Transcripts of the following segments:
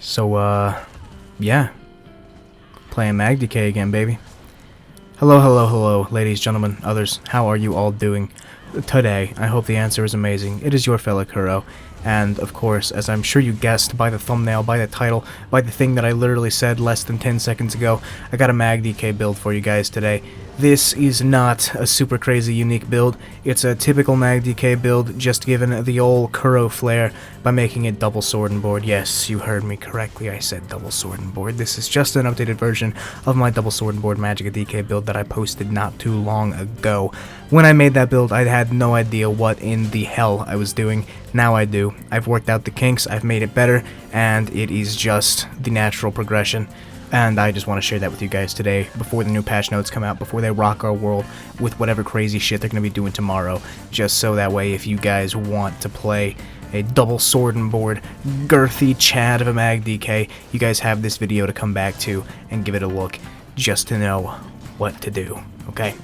So, yeah. Playing Mag DK again, baby. Hello, hello, hello, ladies, gentlemen, others. How are you all doing today? I hope the answer is amazing. It is your fellow Kuro. And, of course, as I'm sure you guessed by the thumbnail, by the title, by the thing that I literally said less than 10 seconds ago, I got a Mag DK build for you guys today. This is not a super crazy unique build. It's a typical Mag DK build, just given the old Kuro flair by making it double sword and board. Yes, you heard me correctly, I said double sword and board. This is just an updated version of my double sword and board Magicka DK build that I posted not too long ago. When I made that build, I had no idea what in the hell I was doing. Now I do. I've worked out the kinks, I've made it better, and it is just the natural progression. And I just want to share that with you guys today, before the new patch notes come out, before they rock our world with whatever crazy shit they're going to be doing tomorrow, just so that way if you guys want to play a double sword and board, girthy Chad of a Mag DK, you guys have this video to come back to and give it a look, just to know what to do, okay?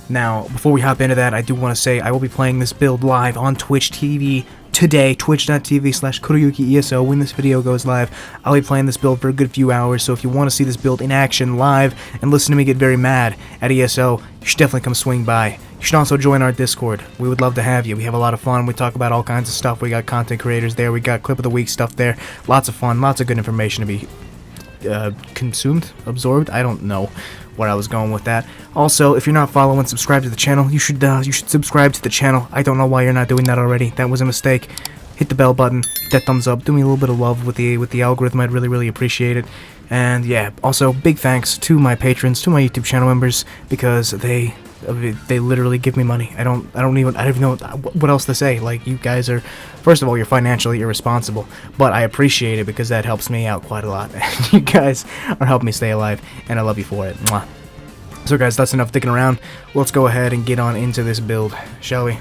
Now, before we hop into that, I do want to say I will be playing this build live on Twitch TV today, twitch.tv/KuroESO. When this video goes live, I'll be playing this build for a good few hours, so if you want to see this build in action live and listen to me get very mad at ESO, you should definitely come swing by. You should also join our Discord. We would love to have you. We have a lot of fun. We talk about all kinds of stuff. We got content creators there. We got clip of the week stuff there. Lots of fun. Lots of good information to be consumed, absorbed. I don't know where I was going with that. Also, if you're not following, subscribe to the channel. You should subscribe to the channel. I don't know why you're not doing that already. That was a mistake. Hit the bell button, hit that thumbs up, do me a little bit of love with the algorithm. I'd really appreciate it. And yeah, also big thanks to my patrons, to my YouTube channel members, because they literally give me money. I don't even know what else to say. Like, you guys are, first of all, you're financially irresponsible, but I appreciate it because that helps me out quite a lot. You guys are helping me stay alive, and I love you for it. Mwah. So guys, that's enough dicking around. Let's go ahead and get on into this build, shall we?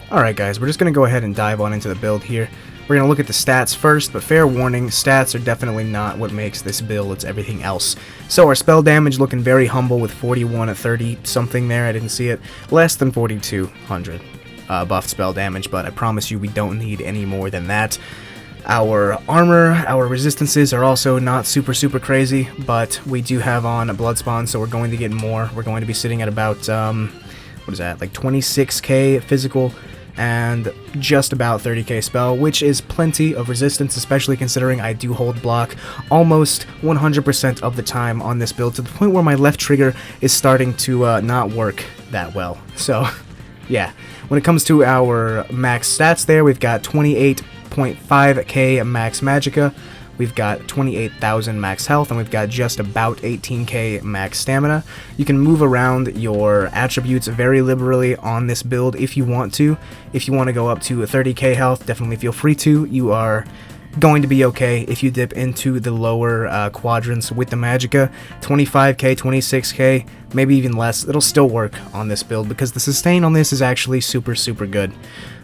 Alright guys, we're just going to go ahead and dive on into the build here. We're going to look at the stats first, but fair warning, stats are definitely not what makes this build, it's everything else. So our spell damage looking very humble with 41 at 30 something there, I didn't see it. Less than 4200 buff spell damage, but I promise you we don't need any more than that. Our armor, our resistances are also not super crazy, but we do have on a blood spawn, so we're going to get more. We're going to be sitting at about, what is that, like 26k physical, and just about 30k spell, which is plenty of resistance, especially considering I do hold block almost 100% of the time on this build, to the point where my left trigger is starting to not work that well. So, yeah. When it comes to our max stats there, we've got 28.5k max Magicka, we've got 28,000 max health, and we've got just about 18k max stamina. You can move around your attributes very liberally on this build if you want to. If you want to go up to 30k health, definitely feel free to. You are going to be okay if you dip into the lower quadrants with the Magicka. 25k, 26k, maybe even less, it'll still work on this build because the sustain on this is actually super good.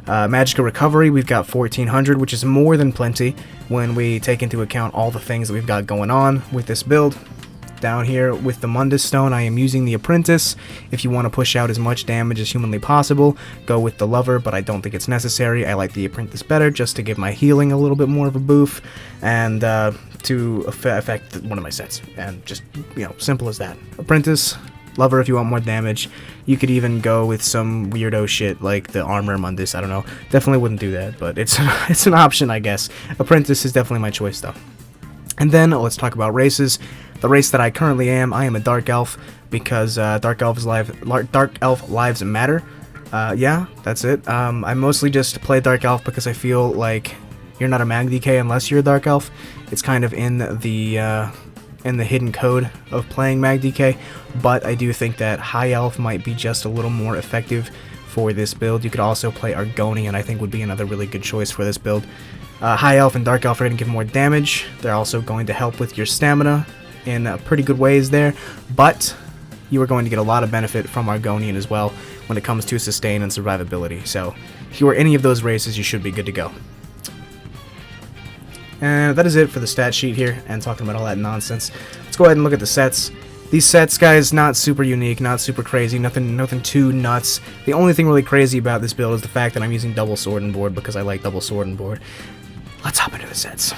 Magicka recovery, we've got 1400, which is more than plenty when we take into account all the things that we've got going on with this build. Down here with the Mundus stone, I am using the apprentice. If you want to push out as much damage as humanly possible, go with the lover, but I don't think it's necessary. I like the apprentice better just to give my healing a little bit more of a boof, and to affect one of my sets, and just, you know, simple as that. Apprentice, lover if you want more damage. You could even go with some weirdo shit like the armor Mundus, I don't know. Definitely wouldn't do that, but it's an option, I guess. Apprentice is definitely my choice though. And then let's talk about races. The race that I currently am, I am a Dark Elf because Dark Elf lives matter. Yeah, that's it. I mostly just play Dark Elf because I feel like you're not a Mag DK unless you're a Dark Elf. It's kind of in the hidden code of playing Mag DK, but I do think that High Elf might be just a little more effective for this build. You could also play Argonian, I think would be another really good choice for this build. High Elf and Dark Elf are going to give more damage. They're also going to help with your stamina in pretty good ways there, but you are going to get a lot of benefit from Argonian as well when it comes to sustain and survivability. So if you are any of those races, you should be good to go. And that is it for the stat sheet here, and talking about all that nonsense. Let's go ahead and look at the sets. These sets, guys, not super unique, not super crazy, nothing too nuts. The only thing really crazy about this build is the fact that I'm using double sword and board because I like double sword and board. let's hop into the sets.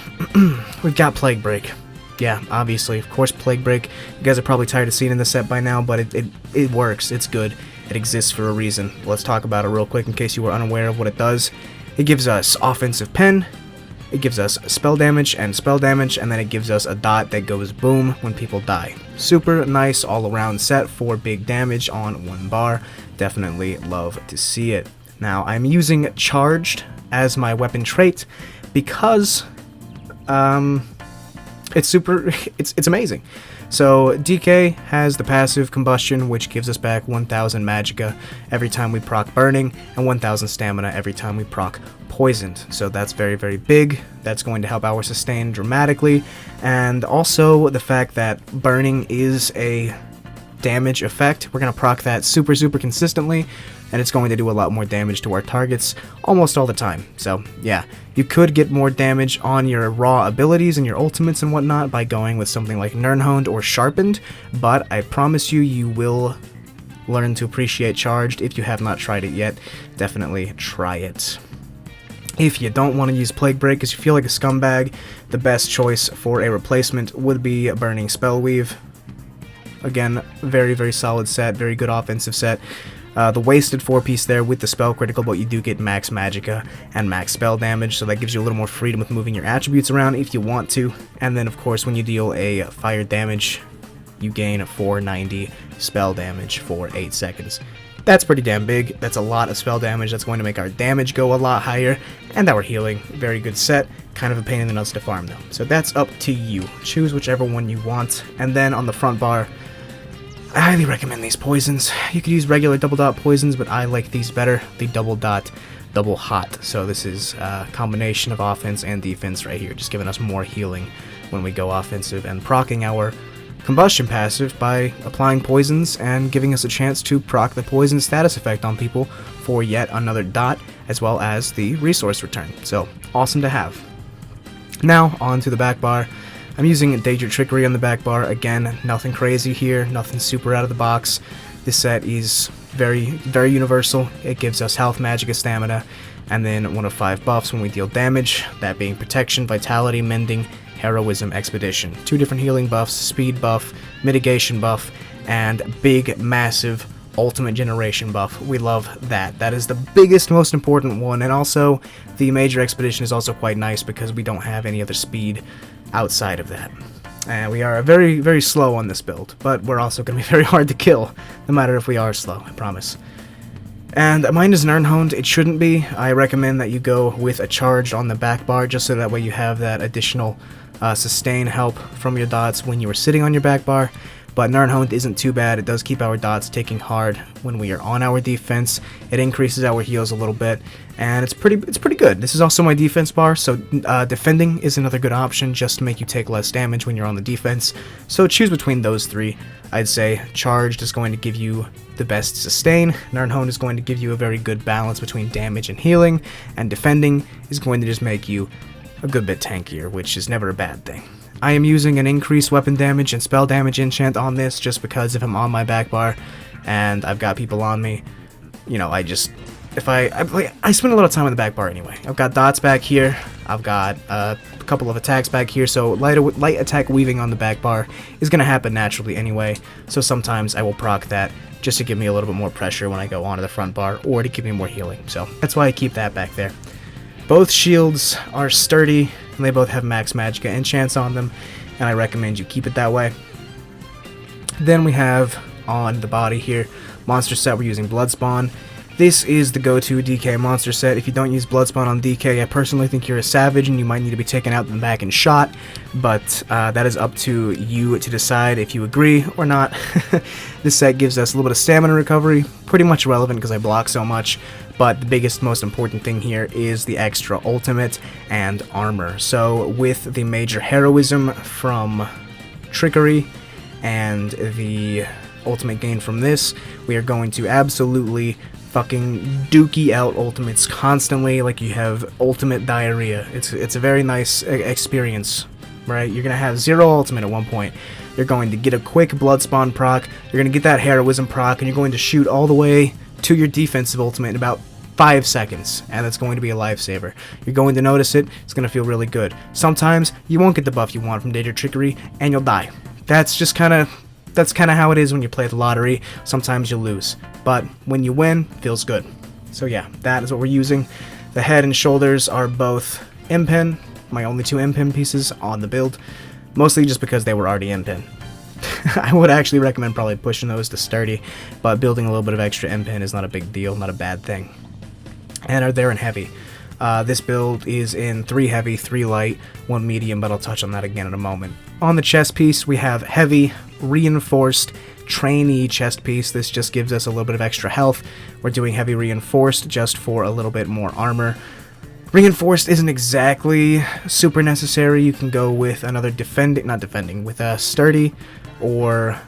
We've got Plague Break. Yeah, obviously, of course, Plague Break. You guys are probably tired of seeing in the set by now, but it works. It's good. It exists for a reason. Let's talk about it real quick in case you were unaware of what it does. It gives us offensive pen, it gives us spell damage, and then it gives us a dot that goes boom when people die. Super nice all-around set for big damage on one bar. Definitely love to see it. Now, I'm using Charged as my weapon trait because it's amazing. So DK has the passive combustion, which gives us back 1000 magicka every time we proc burning and 1000 stamina every time we proc poisoned. So that's very, very big. That's going to help our sustain dramatically. And also the fact that burning is a damage effect. We're going to proc that super consistently, and it's going to do a lot more damage to our targets almost all the time. So yeah, you could get more damage on your raw abilities and your ultimates and whatnot by going with something like Nirnhoned or Sharpened, but I promise you, you will learn to appreciate Charged. If you have not tried it yet, definitely try it. If you don't want to use Plague Break because you feel like a scumbag, the best choice for a replacement would be Burning Spellweave. Again, very solid set, very good offensive set. The wasted 4-piece there with the spell critical, but you do get max magicka and max spell damage, so that gives you a little more freedom with moving your attributes around if you want to. And then, of course, when you deal a fire damage, you gain 490 spell damage for 8 seconds. That's pretty damn big. That's a lot of spell damage. That's going to make our damage go a lot higher, and our healing. Very good set. Kind of a pain in the nuts to farm, though. So that's up to you. Choose whichever one you want. And then on the front bar, I highly recommend these poisons. You could use regular double dot poisons, but I like these better. The double dot, double hot. So this is a combination of offense and defense right here, just giving us more healing when we go offensive and proccing our combustion passive by applying poisons and giving us a chance to proc the poison status effect on people for yet another dot, as well as the resource return. So awesome to have. Now on to the back bar. I'm using Daedric Trickery on the back bar. Again, nothing crazy here, nothing super out of the box. This set is very universal. It gives us health, magicka, stamina, and then one of 5 buffs when we deal damage, that being Protection, Vitality, Mending, Heroism, Expedition. 2 different healing buffs, speed buff, mitigation buff, and big, massive ultimate generation buff. We love that. That is the biggest, most important one, and also the major expedition is also quite nice because we don't have any other speed outside of that. And we are very slow on this build, but we're also going to be very hard to kill, no matter if we are slow, I promise. And mine is Nirnhoned. It shouldn't be. I recommend that you go with a charge on the back bar, just so that way you have that additional sustain help from your dots when you are sitting on your back bar. But Nirnhoned isn't too bad. It does keep our dots ticking hard when we are on our defense. It increases our heals a little bit, and it's pretty good. This is also my defense bar, so defending is another good option just to make you take less damage when you're on the defense. So choose between those 3. I'd say Charged is going to give you the best sustain, Nirnhoned is going to give you a very good balance between damage and healing, and defending is going to just make you a good bit tankier, which is never a bad thing. I am using an increased weapon damage and spell damage enchant on this just because if I'm on my back bar and I've got people on me, you know, I spend a lot of time on the back bar anyway. I've got dots back here, I've got a couple of attacks back here, so light attack weaving on the back bar is going to happen naturally anyway, so sometimes I will proc that just to give me a little bit more pressure when I go onto the front bar or to give me more healing, so that's why I keep that back there. Both shields are sturdy, and they both have max magicka enchants on them, and I recommend you keep it that way. Then we have on the body here, monster set, we're using Bloodspawn. This is the go-to DK monster set. If you don't use Bloodspawn on DK, I personally think you're a savage and you might need to be taken out and back and shot, but that is up to you to decide if you agree or not. This set gives us a little bit of stamina recovery, pretty much irrelevant because I block so much, but the biggest, most important thing here is the extra ultimate and armor. So with the major heroism from Trickery and the ultimate gain from this, we are going to absolutely fucking dookie out ultimates constantly like you have ultimate diarrhea. It's a very nice experience, right? You're gonna have 0 ultimate at one point. You're going to get a quick Bloodspawn proc, you're gonna get that heroism proc, and you're going to shoot all the way to your defensive ultimate in about 5 seconds, and that's going to be a lifesaver. You're going to notice it. It's going to feel really good. Sometimes you won't get the buff you want from Danger Trickery, and you'll die. That's kind of how it is when you play the lottery. Sometimes you lose, but when you win, it feels good. So yeah, that is what we're using. The head and shoulders are both impin, my only 2 impin pieces on the build, mostly just because they were already impin. I would actually recommend probably pushing those to sturdy, but building a little bit of extra impin is not a big deal, not a bad thing. And they're in heavy. This build is in 3 heavy, 3 light, 1 medium, but I'll touch on that again in a moment. On the chest piece, we have heavy, reinforced, trainee chest piece. This just gives us a little bit of extra health. We're doing heavy reinforced just for a little bit more armor. Reinforced isn't exactly super necessary. You can go with another with a sturdy or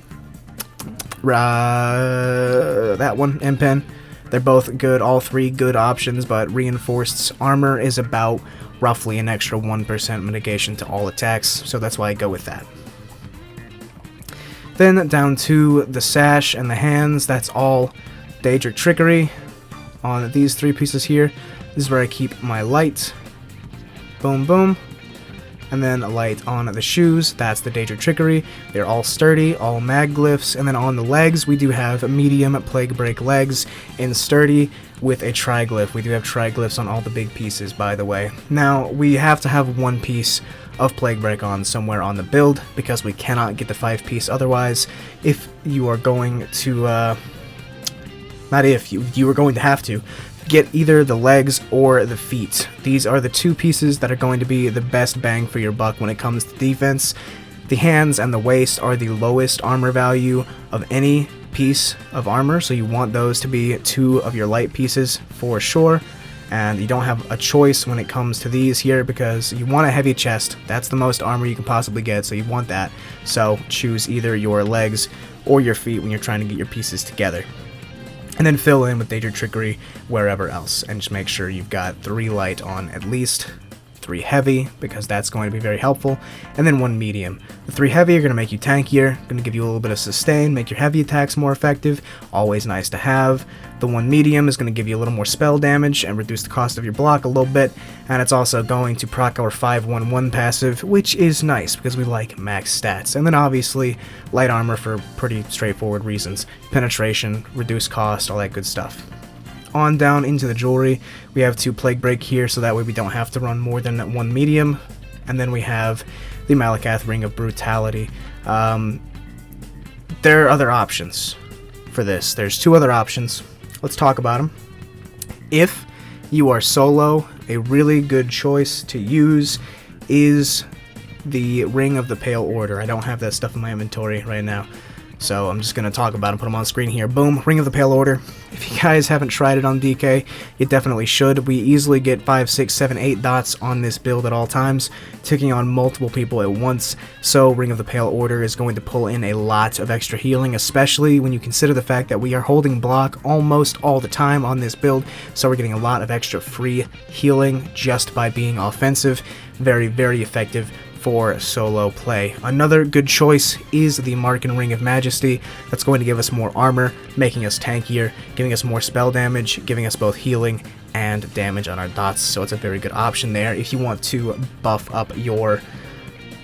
that one, impin. They're both good, all 3 good options, but reinforced's armor is about roughly an extra 1% mitigation to all attacks, so that's why I go with that. Then down to the sash and the hands, that's all Danger Trickery on these 3 pieces here. This is where I keep my light. Boom, boom. And then a light on the shoes, that's the Danger Trickery. They're all sturdy, all mag glyphs. And then on the legs, we do have medium Plague Break legs in sturdy with a triglyph. We do have triglyphs on all the big pieces, by the way. Now, we have to have 1 piece of Plague Break on somewhere on the build because we cannot get the 5 piece otherwise. If you are going to, you are going to have to get either the legs or the feet. These are the 2 pieces that are going to be the best bang for your buck when it comes to defense. The hands and the waist are the lowest armor value of any piece of armor, so you want those to be 2 of your light pieces for sure. And you don't have a choice when it comes to these here because you want a heavy chest. That's the most armor you can possibly get, so you want that. So choose either your legs or your feet when you're trying to get your pieces together. And then fill in with Danger Trickery wherever else, and just make sure you've got 3 light on at least, 3 heavy, because that's going to be very helpful, and then 1 medium. The 3 heavy are going to make you tankier, going to give you a little bit of sustain, make your heavy attacks more effective, always nice to have. The 1 medium is going to give you a little more spell damage and reduce the cost of your block a little bit, and it's also going to proc our 5/1/1 passive, which is nice because we like max stats. And then obviously light armor for pretty straightforward reasons, penetration, reduced cost, all that good stuff. On down into the jewelry, we have 2 Plague Break here, so that way we don't have to run more than 1 medium. And then we have the Magicka Ring of Brutality. There are other options for this. There's 2 other options. Let's talk about them. If you are solo, a really good choice to use is the Ring of the Pale Order. I don't have that stuff in my inventory right now, so I'm just going to talk about it, put them on screen here. Boom, Ring of the Pale Order. If you guys haven't tried it on DK, you definitely should. We easily get 5, 6, 7, 8 dots on this build at all times, ticking on multiple people at once, so Ring of the Pale Order is going to pull in a lot of extra healing, especially when you consider the fact that we are holding block almost all the time on this build, so we're getting a lot of extra free healing just by being offensive. Very, very effective for solo play. Another good choice is the Marken Ring of Majesty. That's going to give us more armor, making us tankier, giving us more spell damage, giving us both healing and damage on our dots, so it's a very good option there if you want to buff up your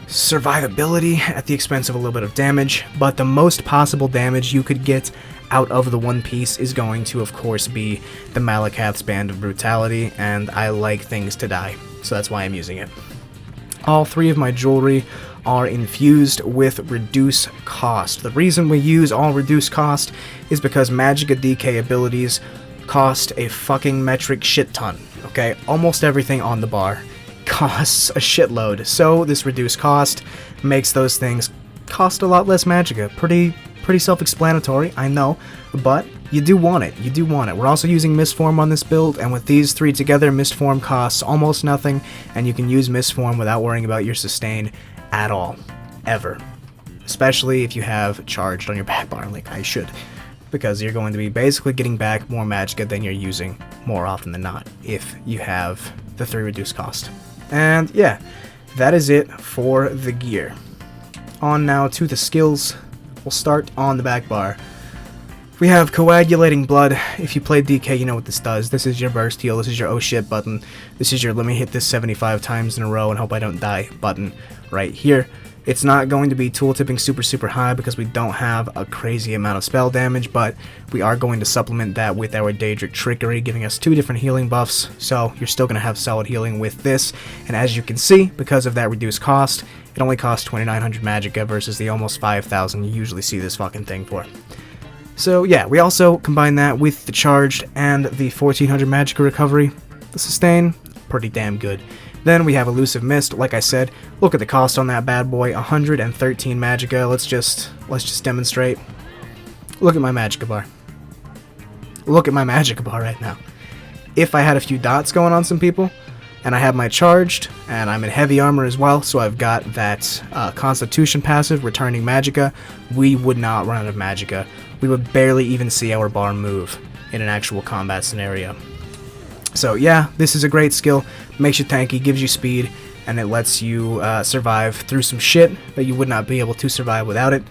survivability at the expense of a little bit of damage. But the most possible damage you could get out of the 1 piece is going to, of course, be the Magicka's Band of Brutality, and I like things to die, so that's why I'm using it. All 3 of my jewelry are infused with reduce cost. The reason we use all reduce cost is because Magicka DK abilities cost a fucking metric shit ton, okay? Almost everything on the bar costs a shitload, so this reduce cost makes those things cost a lot less Magicka. Pretty self-explanatory, I know, but you do want it. You do want it. We're also using Mistform on this build, and with these 3 together, Mistform costs almost nothing, and you can use Mistform without worrying about your sustain at all. Ever. Especially if you have charged on your back bar, like I should. Because you're going to be basically getting back more Magicka than you're using more often than not, if you have the 3 reduced cost. And yeah, that is it for the gear. On now to the skills. We'll start on the back bar. We have Coagulating Blood. If you play DK, you know what this does. This is your burst heal, this is your oh shit button, this is your let me hit this 75 times in a row and hope I don't die button right here. It's not going to be tool tipping super high because we don't have a crazy amount of spell damage, but we are going to supplement that with our Daedric Trickery, giving us 2 different healing buffs, so you're still going to have solid healing with this. And as you can see, because of that reduced cost, it only costs 2,900 Magicka versus the almost 5,000 you usually see this fucking thing for. So yeah, we also combine that with the Charged and the 1,400 Magicka recovery. The sustain, pretty damn good. Then we have Elusive Mist. Like I said, look at the cost on that bad boy, 113 Magicka. Let's just demonstrate. Look at my Magicka bar. Look at my Magicka bar right now. If I had a few dots going on some people, and I have my Charged, and I'm in heavy armor as well, so I've got that Constitution passive, returning Magicka, we would not run out of Magicka. We would barely even see our bar move in an actual combat scenario. So yeah, this is a great skill, makes you tanky, gives you speed, and it lets you survive through some shit that you would not be able to survive without it.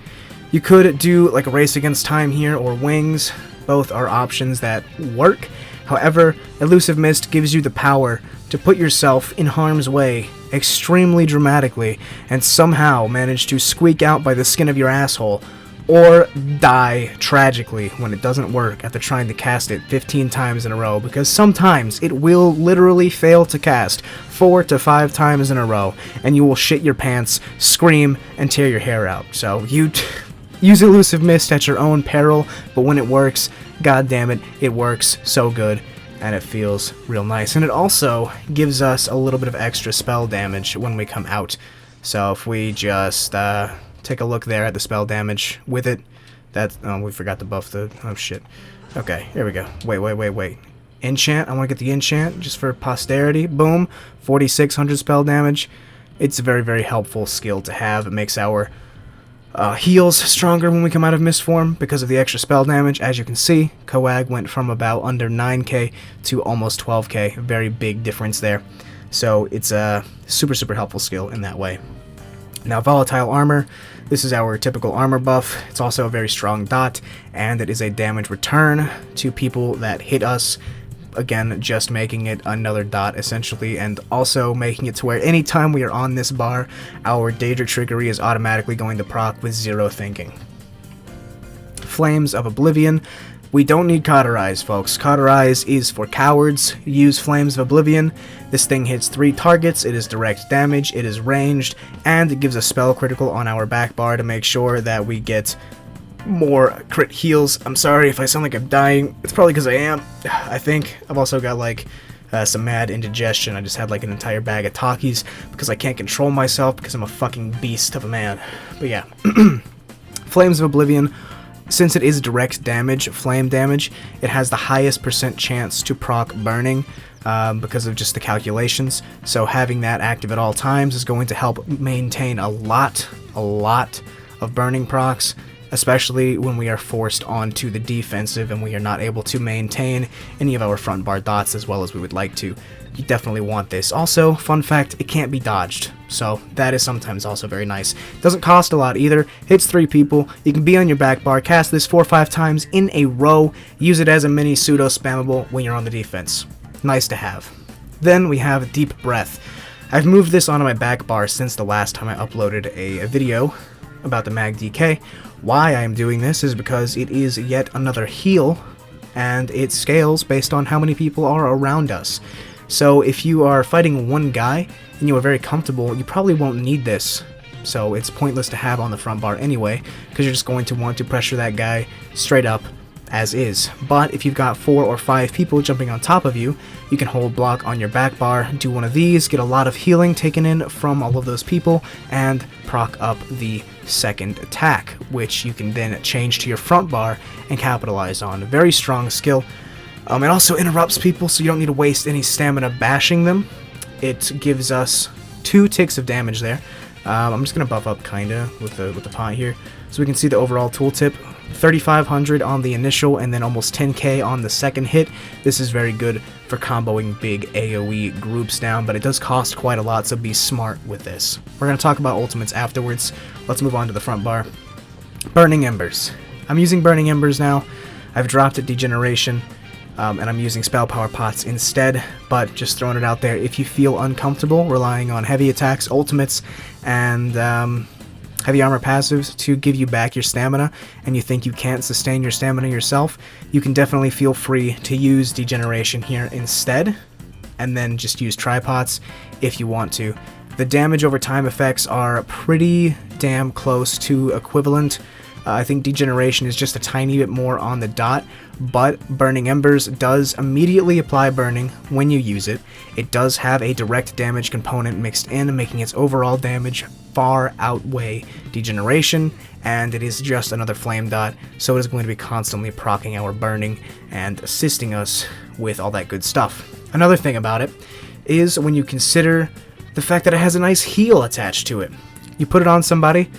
You could do like a Race Against Time here, or Wings. Both are options that work. However, Elusive Mist gives you the power to put yourself in harm's way extremely dramatically and somehow manage to squeak out by the skin of your asshole, or die tragically when it doesn't work after trying to cast it 15 times in a row, because sometimes it will literally fail to cast 4 to 5 times in a row, and you will shit your pants, scream, and tear your hair out. So you use Elusive Mist at your own peril, but when it works, god damn it, it works so good, and it feels real nice. And it also gives us a little bit of extra spell damage when we come out. So if we just take a look there at the spell damage with it. That's, oh, we forgot to buff the, oh shit. Okay, here we go. Wait. Enchant, I want to get the enchant just for posterity. Boom, 4,600 spell damage. It's a very helpful skill to have. It makes our heals stronger when we come out of Mist form because of the extra spell damage. As you can see, Coag went from about under 9k to almost 12k. Very big difference there. So it's a super helpful skill in that way. Now, Volatile Armor, this is our typical armor buff. It's also a very strong dot, and it is a damage return to people that hit us. Again, just making it another dot, essentially, and also making it to where anytime we are on this bar, our Daedric Trickery is automatically going to proc with 0 thinking. Flames of Oblivion. We don't need Cauterize, folks. Cauterize is for cowards. Use Flames of Oblivion. This thing hits 3 targets, it is direct damage, it is ranged, and it gives a spell critical on our back bar to make sure that we get more crit heals. I'm sorry if I sound like I'm dying. It's probably because I am, I think. I've also got like some mad indigestion. I just had like an entire bag of Takis because I can't control myself because I'm a fucking beast of a man. But yeah. Flames of Oblivion. Since it is direct damage, flame damage, it has the highest % chance to proc burning because of just the calculations. So having that active at all times is going to help maintain a lot of burning procs, especially when we are forced onto the defensive and we are not able to maintain any of our front bar dots as well as we would like to. You definitely want this. Also, fun fact, it can't be dodged, so that is sometimes also very nice. Doesn't cost a lot either, hits 3 people, you can be on your back bar, cast this 4 or 5 times in a row, use it as a mini pseudo spammable when you're on the defense. Nice to have. Then we have Deep Breath. I've moved this onto my back bar since the last time I uploaded a video about the Mag DK. Why I am doing this is because it is yet another heal, and it scales based on how many people are around us. So if you are fighting one guy and you are very comfortable, you probably won't need this. So it's pointless to have on the front bar anyway, because you're just going to want to pressure that guy straight up as is. But if you've got 4 or 5 people jumping on top of you, you can hold block on your back bar, do one of these, get a lot of healing taken in from all of those people, and proc up the second attack, which you can then change to your front bar and capitalize on. A very strong skill. It also interrupts people, so you don't need to waste any stamina bashing them. It gives us 2 ticks of damage there. I'm just going to buff up kinda with the pot here, so we can see the overall tooltip. 3,500 on the initial, and then almost 10k on the second hit. This is very good for comboing big AoE groups down, but it does cost quite a lot, so be smart with this. We're going to talk about ultimates afterwards. Let's move on to the front bar. Burning Embers. I'm using Burning Embers now. I've dropped Degeneration, and I'm using Spell Power Pots instead, but just throwing it out there. If you feel uncomfortable relying on heavy attacks, ultimates, and heavy armor passives to give you back your stamina, and you think you can't sustain your stamina yourself, you can definitely feel free to use Degeneration here instead, and then just use Tripods if you want to. The damage over time effects are pretty damn close to equivalent. I think Degeneration is just a tiny bit more on the dot, but Burning Embers does immediately apply burning when you use it. It does have a direct damage component mixed in, making its overall damage far outweigh Degeneration, and it is just another flame dot, so it is going to be constantly proccing our burning and assisting us with all that good stuff. Another thing about it is when you consider the fact that it has a nice heal attached to it. You put it on somebody,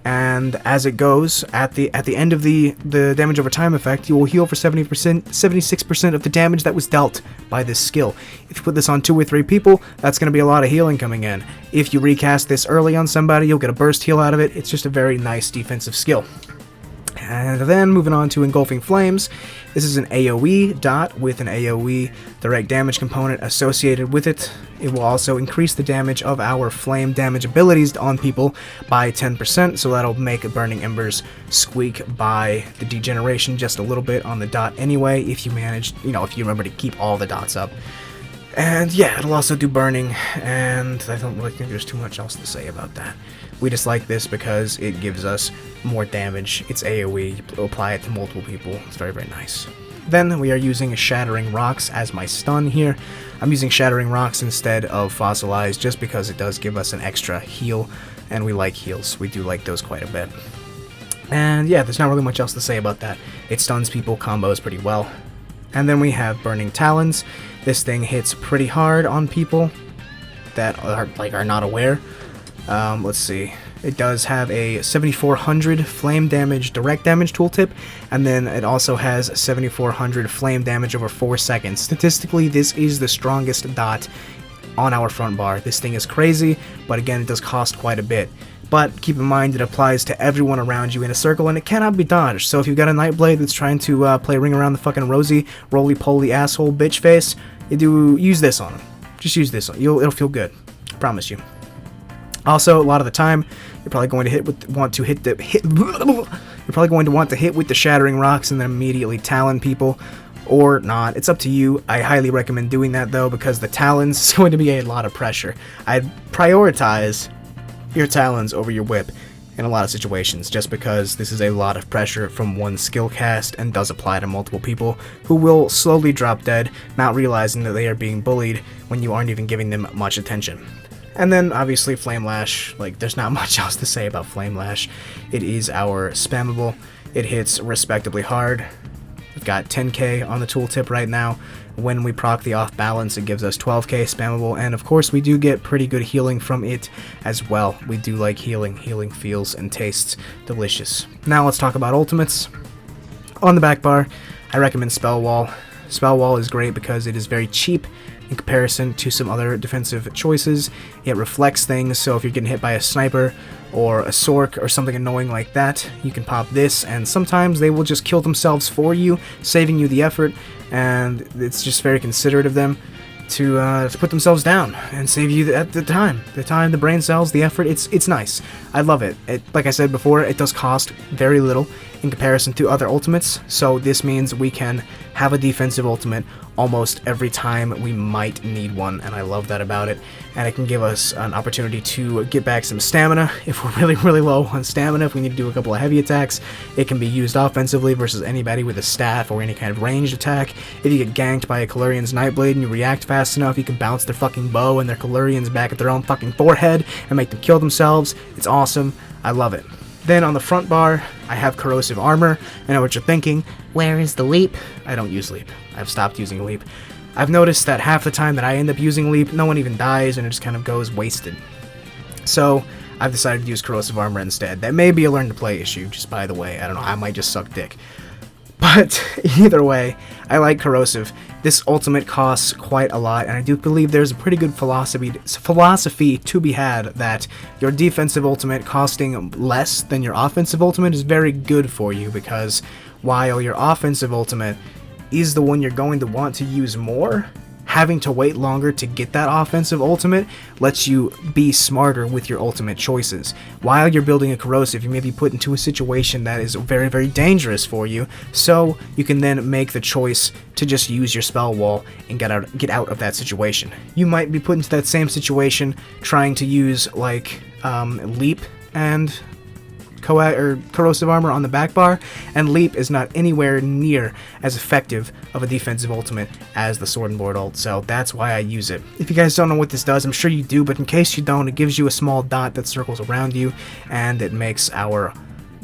and as it goes, at the end of the damage over time effect, you will heal for 76% of the damage that was dealt by this skill. If you put this on 2 or 3 people, that's going to be a lot of healing coming in. If you recast this early on somebody, you'll get a burst heal out of it. It's just a very nice defensive skill. And then moving on to Engulfing Flames, this is an AoE dot with an AoE direct damage component associated with it. It will also increase the damage of our flame damage abilities on people by 10%, so that'll make Burning Embers squeak by the Degeneration just a little bit on the dot anyway, if you manage, if you remember to keep all the dots up. And yeah, it'll also do burning, and I don't really think there's too much else to say about that. We just like this because it gives us more damage. It's AoE, you apply it to multiple people. It's very, very nice. Then we are using Shattering Rocks as my stun here. I'm using Shattering Rocks instead of Fossilized just because it does give us an extra heal, and we like heals. We do like those quite a bit. And yeah, there's not really much else to say about that. It stuns people, combos pretty well. And then we have Burning Talons. This thing hits pretty hard on people that are not aware. Let's see. It does have a 7400 flame damage direct damage tooltip, and then it also has 7400 flame damage over 4 seconds. Statistically, this is the strongest dot on our front bar. This thing is crazy, but again, it does cost quite a bit. But keep in mind, it applies to everyone around you in a circle, and it cannot be dodged. So if you've got a Nightblade that's trying to play Ring Around the fucking Rosy, roly-poly asshole bitch face, use this on him. Just use this on him. It'll feel good. I promise you. Also, a lot of the time, you're probably going to want to hit with the Shattering Rocks and then immediately Talon people, or not. It's up to you. I highly recommend doing that though, because the Talons is going to be a lot of pressure. I'd prioritize your Talons over your Whip in a lot of situations, just because this is a lot of pressure from one skill cast and does apply to multiple people who will slowly drop dead, not realizing that they are being bullied when you aren't even giving them much attention. And then, obviously, Flame Lash. There's not much else to say about Flame Lash. It is our spammable. It hits respectably hard. We've got 10k on the tooltip right now. When we proc the Off Balance, it gives us 12k spammable. And, of course, we do get pretty good healing from it as well. We do like healing. Healing feels and tastes delicious. Now, let's talk about ultimates. On the back bar, I recommend Spell Wall. Spell Wall is great because it is very cheap in comparison to some other defensive choices. It reflects things, so if you're getting hit by a sniper or a Sork or something annoying like that, you can pop this, and sometimes they will just kill themselves for you, saving you the effort, and it's just very considerate of them to put themselves down and save you the time, the brain cells, the effort. It's nice. I love it. Like I said before, it does cost very little in comparison to other ultimates, so this means we can have a defensive ultimate almost every time we might need one, and I love that about it. And it can give us an opportunity to get back some stamina if we're really, really low on stamina. If we need to do a couple of heavy attacks, it can be used offensively versus anybody with a staff or any kind of ranged attack. If you get ganked by a Kalurian's Nightblade and you react fast enough, you can bounce their fucking bow and their Kalurians back at their own fucking forehead and make them kill themselves. It's awesome. I love it. Then on the front bar, I have Corrosive Armor. I know what you're thinking. Where is the Leap? I don't use Leap. I've stopped using Leap. I've noticed that half the time that I end up using Leap, no one even dies and it just kind of goes wasted. So I've decided to use Corrosive Armor instead. That may be a learn to play issue, just by the way. I don't know, I might just suck dick. But either way, I like Corrosive. This ultimate costs quite a lot, and I do believe there's a pretty good philosophy to be had that your defensive ultimate costing less than your offensive ultimate is very good for you, because while your offensive ultimate is the one you're going to want to use more. Having to wait longer to get that offensive ultimate lets you be smarter with your ultimate choices. While you're building a KUROssive, you may be put into a situation that is very, very dangerous for you, so you can then make the choice to just use your spell wall and get out of that situation. You might be put into that same situation trying to use like Leap and corrosive armor on the back bar, and Leap is not anywhere near as effective of a defensive ultimate as the Sword and Board ult, so that's why I use it. If you guys don't know what this does, I'm sure you do, but in case you don't, it gives you a small dot that circles around you, and it makes our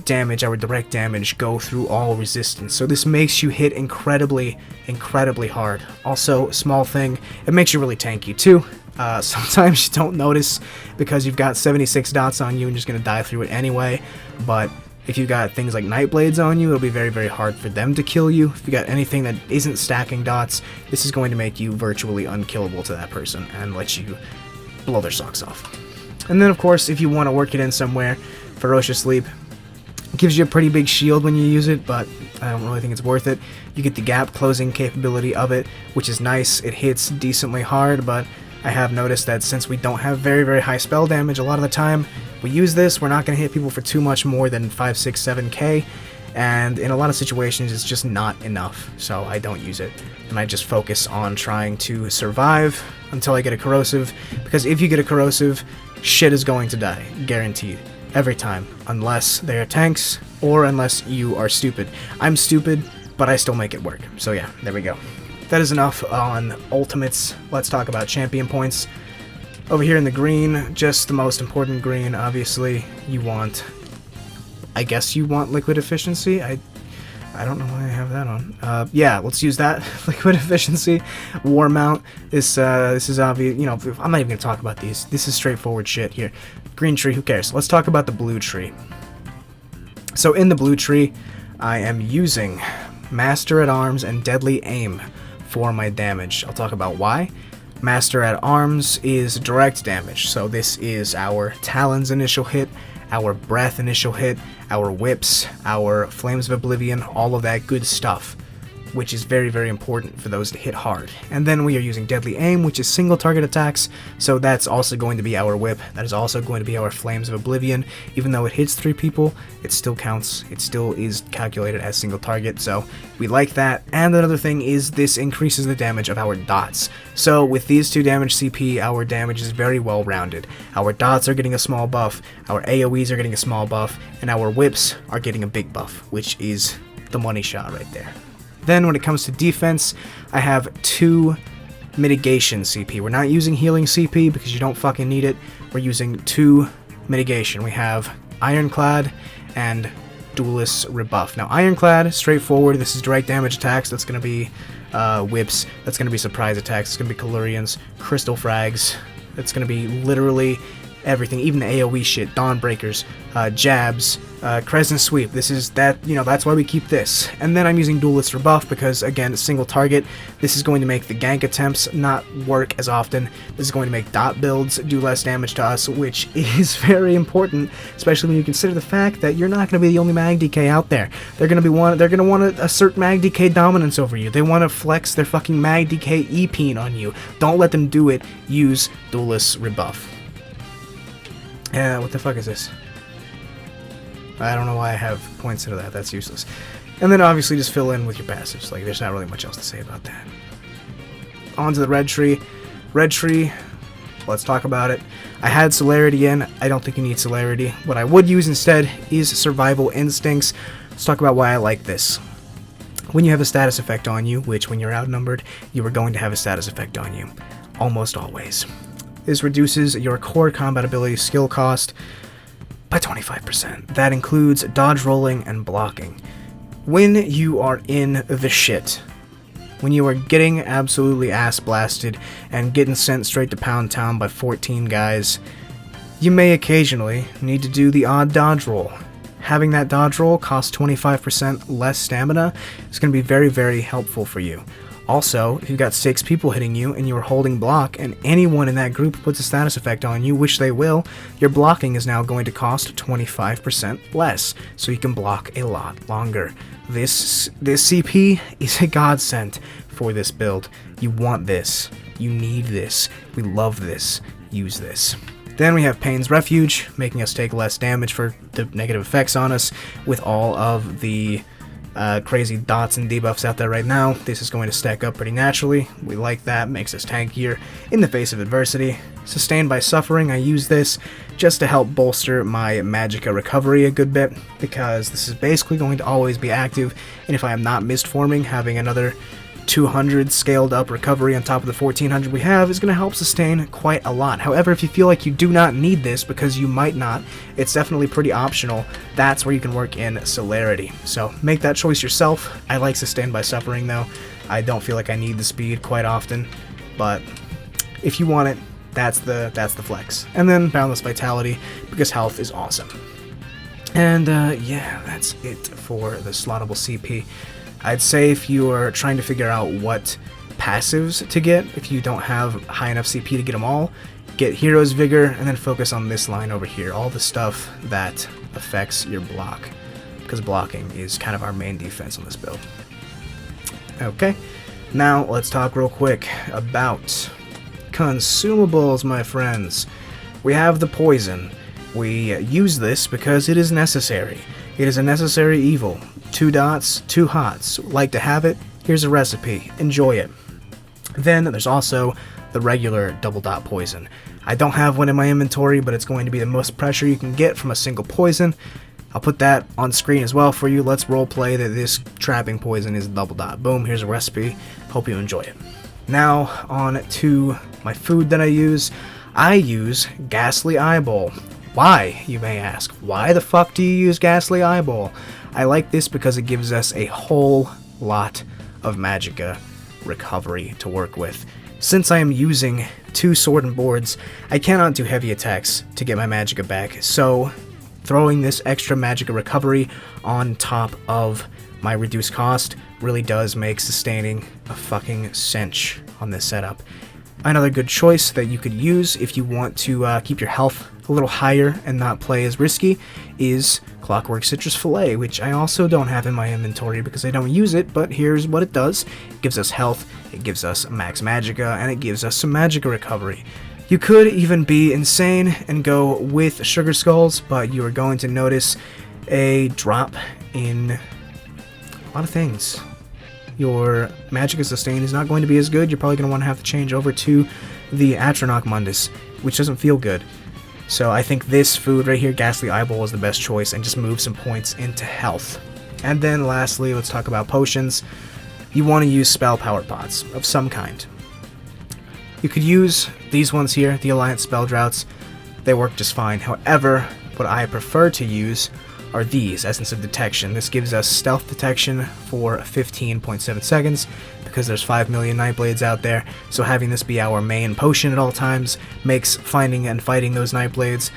damage, our direct damage, go through all resistance. So this makes you hit incredibly hard. Also, small thing, it makes you really tanky too. Sometimes you don't notice because you've got 76 dots on you and you're just going to die through it anyway, but if you've got things like Nightblades on you, it'll be very, very hard for them to kill you. If you got anything that isn't stacking dots, this is going to make you virtually unkillable to that person and let you blow their socks off. And then, of course, if you want to work it in somewhere, Ferocious Leap gives you a pretty big shield when you use it, but I don't really think it's worth it. You get the gap closing capability of it, which is nice. It hits decently hard, but I have noticed that since we don't have very, very high spell damage, a lot of the time we use this, we're not going to hit people for too much more than 5, 6, 7k, and in a lot of situations it's just not enough, so I don't use it. And I just focus on trying to survive until I get a KUROssive, because if you get a KUROssive, shit is going to die, guaranteed. Every time, unless they are tanks, or unless you are stupid. I'm stupid, but I still make it work. So yeah, there we go. That is enough on ultimates. Let's talk about champion points. Over here in the green, just the most important green, obviously, you want... I guess you want liquid efficiency? I don't know why I have that on. Yeah, let's use that. Liquid efficiency. War mount. This is obvious. You know, I'm not even going to talk about these. This is straightforward shit here. Green tree, who cares? Let's talk about the blue tree. So in the blue tree, I am using Master at Arms and Deadly Aim for my damage. I'll talk about why. Master at Arms is direct damage, so this is our Talons initial hit, our Breath initial hit, our Whips, our Flames of Oblivion, all of that good stuff, which is very, very important for those to hit hard. And then we are using Deadly Aim, which is single target attacks, so that's also going to be our Whip. That is also going to be our Flames of Oblivion. Even though it hits 3 people, it still counts. It still is calculated as single target, so we like that. And another thing is this increases the damage of our dots. So with these 2 damage CP, our damage is very well rounded. Our dots are getting a small buff, our AoEs are getting a small buff, and our Whips are getting a big buff, which is the money shot right there. Then when it comes to defense, I have 2 mitigation CP. We're not using healing CP because you don't fucking need it. We're using 2 mitigation. We have Ironclad and Duelist Rebuff. Now Ironclad, straightforward. This is direct damage attacks. That's going to be Whips. That's going to be surprise attacks. It's going to be Calurians, Crystal Frags. It's going to be literally everything, even the AoE shit, Dawnbreakers, jabs, Crescent Sweep. This is that, you know, that's why we keep this. And then I'm using Duelist Rebuff because, again, single target. This is going to make the gank attempts not work as often. This is going to make dot builds do less damage to us, which is very important, especially when you consider the fact that you're not going to be the only Mag DK out there. They're going to want to assert Mag DK dominance over you. They want to flex their fucking Mag DK EP on you. Don't let them do it. Use Duelist Rebuff. What the fuck is this? I don't know why I have points into that. That's useless. And then obviously just fill in with your passives. Like, there's not really much else to say about that. On to the red tree. Red tree, let's talk about it. I had Celerity in. I don't think you need Celerity. What I would use instead is Survival Instincts. Let's talk about why I like this. When you have a status effect on you, which when you're outnumbered, you are going to have a status effect on you. Almost always. This reduces your core combat ability skill cost by 25%. That includes dodge rolling and blocking. When you are in the shit, when you are getting absolutely ass blasted and getting sent straight to Pound Town by 14 guys, you may occasionally need to do the odd dodge roll. Having that dodge roll cost 25% less stamina is going to be very, very helpful for you. Also, if you've got 6 people hitting you and you are holding block and anyone in that group puts a status effect on you, which they will, your blocking is now going to cost 25% less, so you can block a lot longer. This CP is a godsend for this build. You want this. You need this. We love this. Use this. Then we have Pain's Refuge, making us take less damage for the negative effects on us with all of the crazy dots and debuffs out there right now. This is going to stack up pretty naturally. We like that, makes us tankier in the face of adversity. Sustained by Suffering, I use this just to help bolster my Magicka recovery a good bit, because this is basically going to always be active, and if I am not mistforming, having another 200 scaled up recovery on top of the 1400 we have is going to help sustain quite a lot. However, if you feel like you do not need this, because you might not, it's definitely pretty optional. That's where you can work in Celerity. So make that choice yourself. I like Sustained by Suffering though. I don't feel like I need the speed quite often, but if you want it, that's the flex. And then Boundless Vitality, because health is awesome. And yeah, that's it for the slottable CP. I'd say if you are trying to figure out what passives to get, if you don't have high enough CP to get them all, get Hero's Vigor and then focus on this line over here, all the stuff that affects your block, because blocking is kind of our main defense on this build. Okay, now let's talk real quick about consumables, my friends. We have the poison. We use this because it is necessary. It is a necessary evil. 2 dots, 2 hots. Like to have it? Here's a recipe. Enjoy it. Then there's also the regular double dot poison. I don't have one in my inventory, but it's going to be the most pressure you can get from a single poison. I'll put that on screen as well for you. Let's roleplay that this trapping poison is double dot. Boom, here's a recipe. Hope you enjoy it. Now on to my food that I use. I use Ghastly Eyeball. Why, you may ask? Why the fuck do you use Ghastly Eyeball? I like this because it gives us a whole lot of Magicka recovery to work with. Since I am using 2 sword and boards, I cannot do heavy attacks to get my Magicka back, so throwing this extra Magicka recovery on top of my reduced cost really does make sustaining a fucking cinch on this setup. Another good choice that you could use if you want to keep your health a little higher and not play as risky is Clockwork Citrus Fillet, which I also don't have in my inventory because I don't use it, but here's what it does. It gives us health, it gives us max Magicka, and it gives us some Magicka recovery. You could even be insane and go with Sugar Skulls, but you are going to notice a drop in a lot of things. Your Magicka sustain is not going to be as good. You're probably going to want to have to change over to the Atronach Mundus, which doesn't feel good. So I think this food right here, Ghastly Eyeball, is the best choice, and just move some points into health. And then lastly, let's talk about potions. You want to use spell power pots of some kind. You could use these ones here, the Alliance Spell Droughts. They work just fine. However, what I prefer to use are these, Essence of Detection. This gives us stealth detection for 15.7 seconds, because there's 5 million Nightblades out there, so having this be our main potion at all times makes finding and fighting those Nightblades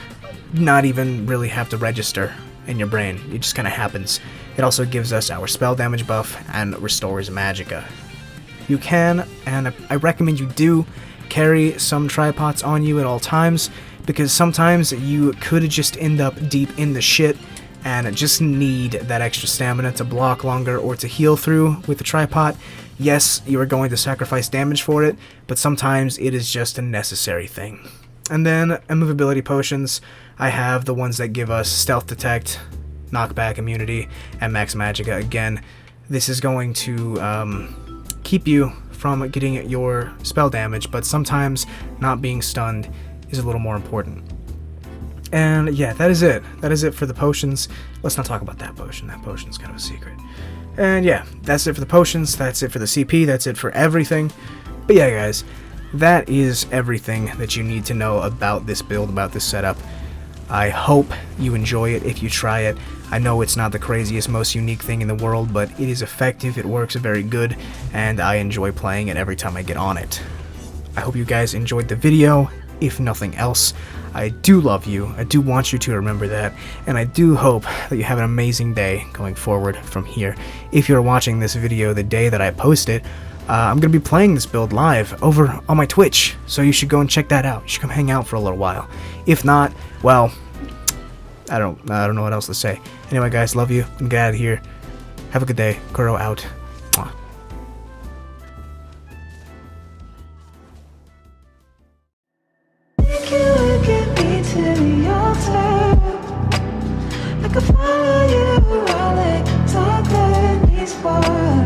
not even really have to register in your brain. It just kind of happens. It also gives us our spell damage buff and restores Magicka. You can, and I recommend you do, carry some tripods on you at all times, because sometimes you could just end up deep in the shit and just need that extra stamina to block longer or to heal through with the tripod. Yes, you are going to sacrifice damage for it, but sometimes it is just a necessary thing. And then immovability potions, I have the ones that give us stealth detect, knockback immunity, and max Magicka. Again, this is going to keep you from getting your spell damage, but sometimes not being stunned is a little more important. And yeah, that is it. That is it for the potions. Let's not talk about that potion. That potion's kind of a secret. And yeah, that's it for the potions. That's it for the CP. That's it for everything. But yeah, guys, that is everything that you need to know about this build, about this setup. I hope you enjoy it if you try it. I know it's not the craziest, most unique thing in the world, but it is effective, it works very good, and I enjoy playing it every time I get on it. I hope you guys enjoyed the video. If nothing else, I do love you, I do want you to remember that, and I do hope that you have an amazing day going forward from here. If you're watching this video the day that I post it, I'm going to be playing this build live over on my Twitch, so you should go and check that out. You should come hang out for a little while. If not, well, I don't know what else to say. Anyway, guys, love you. And get out of here. Have a good day. Kuro out. Mwah. I could follow you around like dark, let me spark.